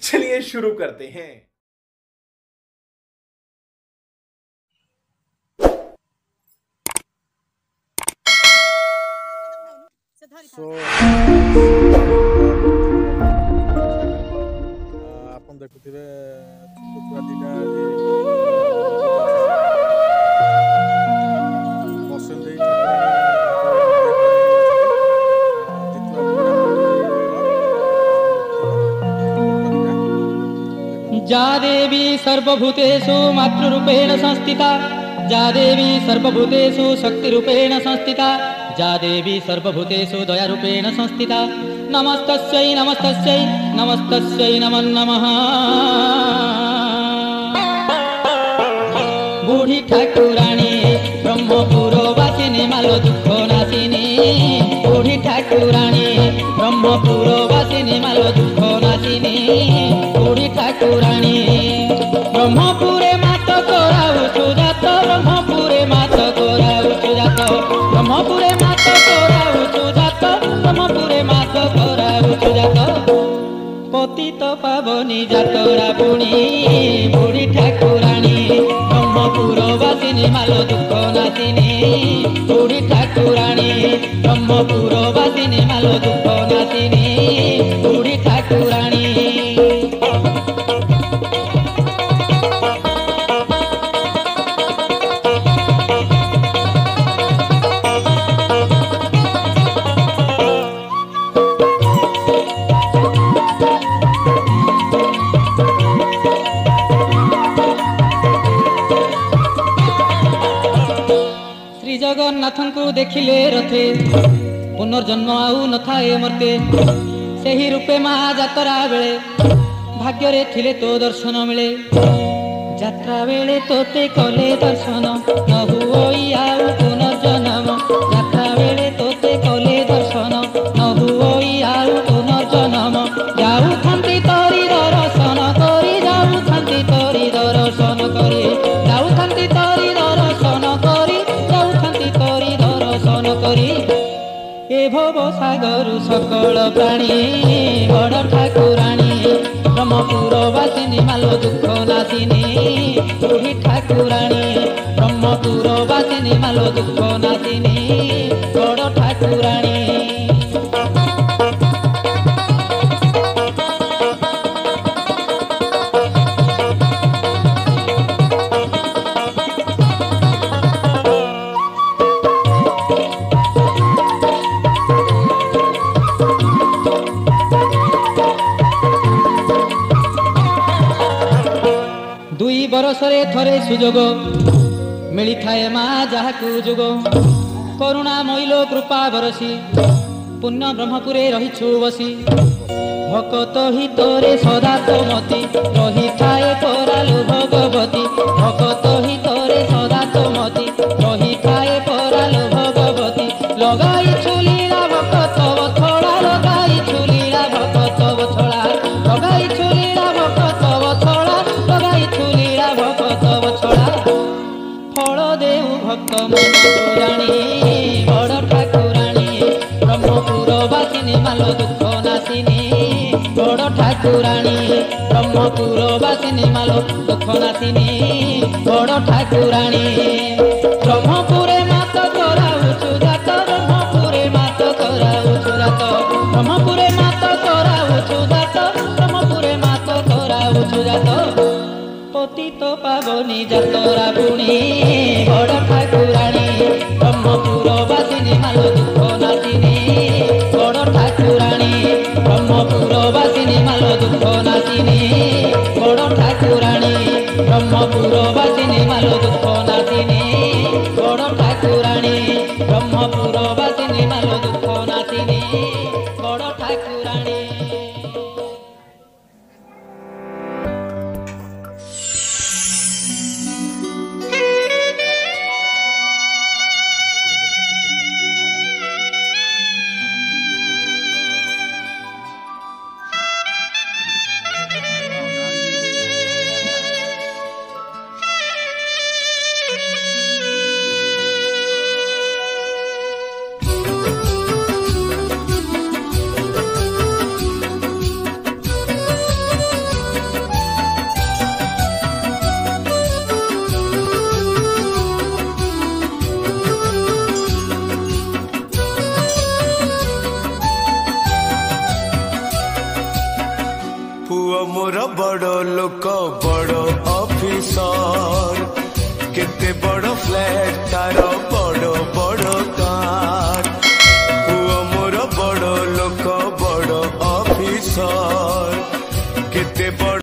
चलिए शुरू करते हैं। ଆପଣ ଦେଖୁଥିବେ ଛୋଟ ଛୁଆ ଦିଟା ବସନ୍ତ ଦେଇ ଠାକୁରାଣୀ ତାଙ୍କ ଦେହରେ ନେଇକି ବସନ୍ତି। ଜିତୁ ବାବୁଙ୍କର ଛୋଟ ଦିଟା जा देवी सर्वभूतेषु मातृरूपेण संस्थिता, जा देवी सर्वभूतेषु शक्तिरूपेण संस्थिता, जा देवी सर्वभूतेषु दयारूपेण संस्थिता। नमस्तस्यै नमस्तस्यै नमस्तस्यै नमो नमः। बूढ़ी ठाकुराणी ब्रह्मपुरवासिनी मालो दुख नाशिनी, बूढ़ी ठाकुराणी ब्रह्मपुरवासिनी मालो दुख नाशिनी, बूढ़ी ठाकुराणी ब्रह्मपुरे मात कराऊ सुजात, ब्रह्मपुरे मात कराऊ सुजात, ब्रह्मपुरे मात कराऊ सुजात, ब्रह्मपुरे मात कराऊ सुजात। पतित पावनी जातरा पुणी बूढ़ी ठाकुराणी ब्रह्मपुरवासिनी मालो दुख नाशिनी, बूढ़ी ठाकुराणी ब्रह्मपुरवासिनी मालो दुख नाशिनी, बूढ़ी ठाकुराणी। जगन्नाथन को देखिले रथे पुनर्जन्म आउ न थाए मर्ते, सेही रूपे महा जातरा बेले भाग्य रे थिले तो दर्शन मिले, जात्रा बेले तोते कले दर्शन न हुई आउ पुनर्जन्म, जात्रा बेले तोते कले दर्शन न हुई आउ पुनर्जन्म। जाऊ थांती तोरी दर्शन करी, जाऊ थांती तोरी दर्शन करी, जाऊ थांती तोरी दर्शन करी, जाऊ थांती तोरी दर्शन करी। ए भव सागर सकल प्राणी बड़ ठाकुराणी ब्रह्मपुरवासिनी मालो दुख नाशिनी, बूढ़ी ठाकुराणी ब्रह्मपुरवासिनी मालो दुख नाशिनी, बड़ ठाकुराणी। दुई बरसरे थरे सुजोग मिली थाए माँ जाहाकू जोग, करुणा मैलो कृपा बरसी पुण्य ब्रह्मपुरे रहिछु बसी। भकत हितरे सदा तो मती रही थाए परालु भगवती, भकत हितरे सदा तो मती रही थाए परालु भगवती। लगाई छुलीला भकत बथड़ा, लगाई छुलीला भकत बथड़ा, लगाई छुलीला भकत बथड़ा, लगाई छुलीला भकत बथड़ा। फल देऊ भक्त मन पुराणी बड़ ठाकुराणी ब्रह्मपुरवासिनी मालो दुख नाशिनी, बड़ ठाकुराणी ब्रह्मपुरवासिनी मालो दुख नाशिनी, बड़ ठाकुराणी। ब्रह्मपुरे मात कराऊ सुजात, ब्रह्मपुरे मात कराऊ सुजात, ब्रह्मपुरे मात कराऊ सुजात, ब्रह्मपुरे मात कराऊ सुजात। पतित पावनी जातरा पुणी बड़ ठाकुराणी ब्रह्मपुरवासिनी मालो दुख नाशिनी, बड़ ठाकुराणी ब्रह्मपुरवासिनी मालो दुख नाशिनी, बड़ ठाकुराणी ब्रह्मपुरवासिनी मालो दुख नाशिनी, बड़ ठाकुराणी ब्रह्मपुरवासिनी मालो दुख नाशिनी, बड़ ठाकुराणी। पुओ मोर बड़ लोक बड़ ऑफिसर केते बड़ फ्लैट तार बड़